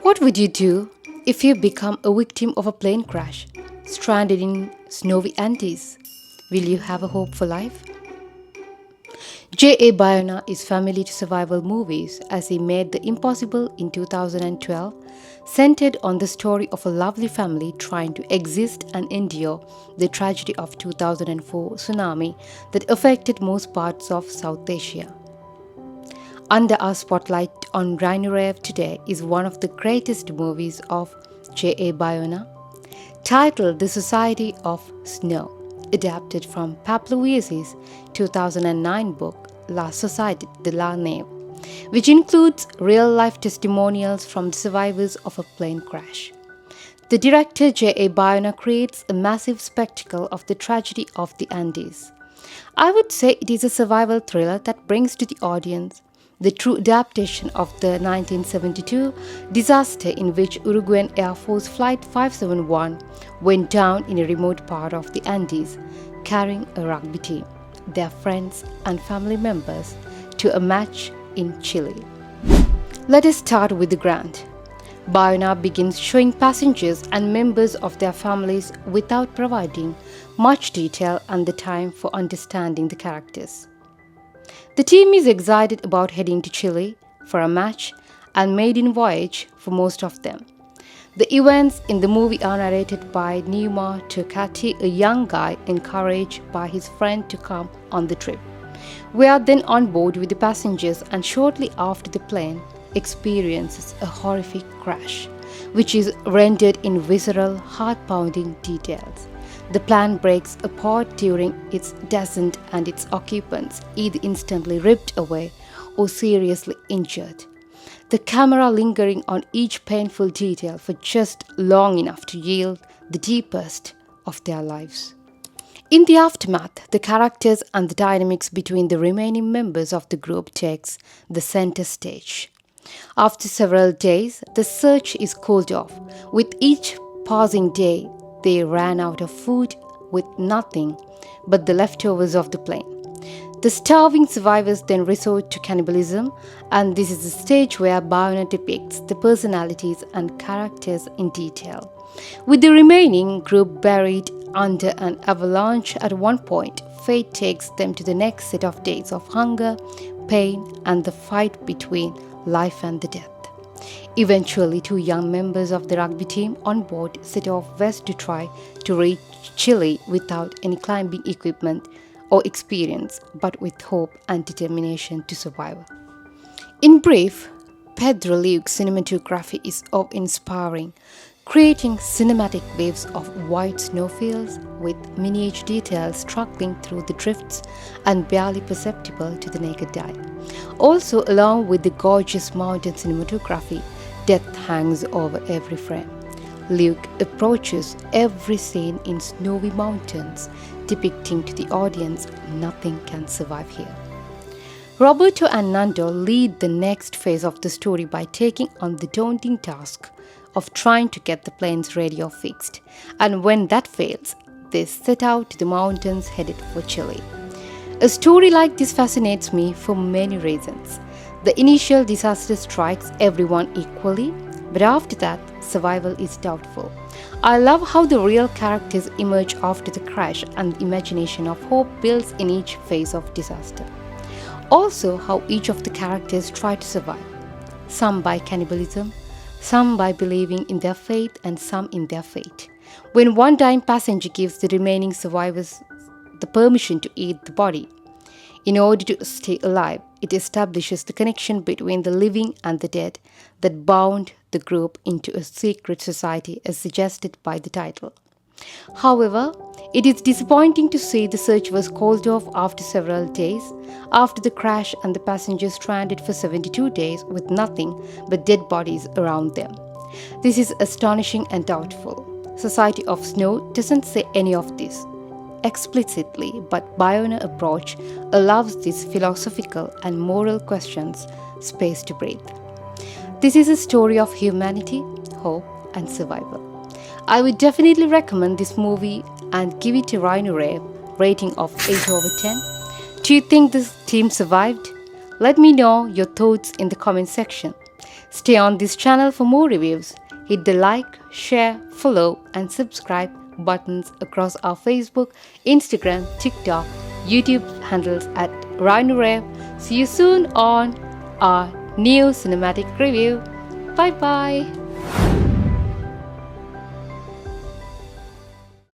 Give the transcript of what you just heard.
What would you do if you become a victim of a plane crash, stranded in snowy Andes? Will you have a hope for life? J.A. Bayona is familiar to survival movies as he made The Impossible in 2012, centered on the story of a lovely family trying to exist and endure the tragedy of 2004 tsunami that affected most parts of South Asia. Under our spotlight on Rhino Rev today is one of the greatest movies of J.A. Bayona, titled The Society of Snow, adapted from Pablo Villa's 2009 book La Société de la Neve, which includes real-life testimonials from the survivors of a plane crash. The director J.A. Bayona creates a massive spectacle of the tragedy of the Andes. I would say it is a survival thriller that brings to the audience the true adaptation of the 1972 disaster in which Uruguayan Air Force Flight 571 went down in a remote part of the Andes, carrying a rugby team, their friends and family members, to a match in Chile. Let us start with the grant. Bayona begins showing passengers and members of their families without providing much detail and the time for understanding the characters. The team is excited about heading to Chile for a match and maiden voyage for most of them. The events in the movie are narrated by Neymar Turcati, a young guy encouraged by his friend to come on the trip. We are then on board with the passengers, and shortly after the plane experiences a horrific crash, which is rendered in visceral, heart-pounding details. The plane breaks apart during its descent and its occupants either instantly ripped away or seriously injured. The camera lingering on each painful detail for just long enough to yield the deepest of their lives. In the aftermath, the characters and the dynamics between the remaining members of the group takes the center stage. After several days, the search is called off. With each passing day, they ran out of food with nothing but the leftovers of the plane. The starving survivors then resort to cannibalism, and this is the stage where Bayona depicts the personalities and characters in detail. With the remaining group buried under an avalanche at one point, fate takes them to the next set of days of hunger, pain, and the fight between life and the death. Eventually, two young members of the rugby team on board set off west to try to reach Chile without any climbing equipment or experience, but with hope and determination to survive. In brief, Pedro Luque's cinematography is awe-inspiring, creating cinematic waves of white snowfields with miniature details struggling through the drifts and barely perceptible to the naked eye. Also, along with the gorgeous mountain cinematography, death hangs over every frame. Luke approaches every scene in snowy mountains, depicting to the audience nothing can survive here. Roberto and Nando lead the next phase of the story by taking on the daunting task of trying to get the plane's radio fixed, and when that fails, they set out to the mountains headed for Chile. A story like this fascinates me for many reasons. The initial disaster strikes everyone equally, but after that, survival is doubtful. I love how the real characters emerge after the crash and the imagination of hope builds in each phase of disaster. Also, how each of the characters try to survive, some by cannibalism, some by believing in their faith, and some in their fate. When one dying passenger gives the remaining survivors the permission to eat the body in order to stay alive, it establishes the connection between the living and the dead that bound the group into a secret society as suggested by the title. However, it is disappointing to see the search was called off after several days, after the crash and the passengers stranded for 72 days with nothing but dead bodies around them. This is astonishing and doubtful. Society of Snow doesn't say any of this explicitly, but Bayona approach allows these philosophical and moral questions space to breathe. This is a story of humanity, hope, and survival. I would definitely recommend this movie and give it a Rhino Rave rating of 8 over 10. Do you think this team survived? Let me know your thoughts in the comment section. Stay on this channel for more reviews. Hit the like, share, follow, and subscribe buttons across our Facebook, Instagram, TikTok, YouTube handles at RhinoRev. See you soon on our new cinematic review. Bye bye.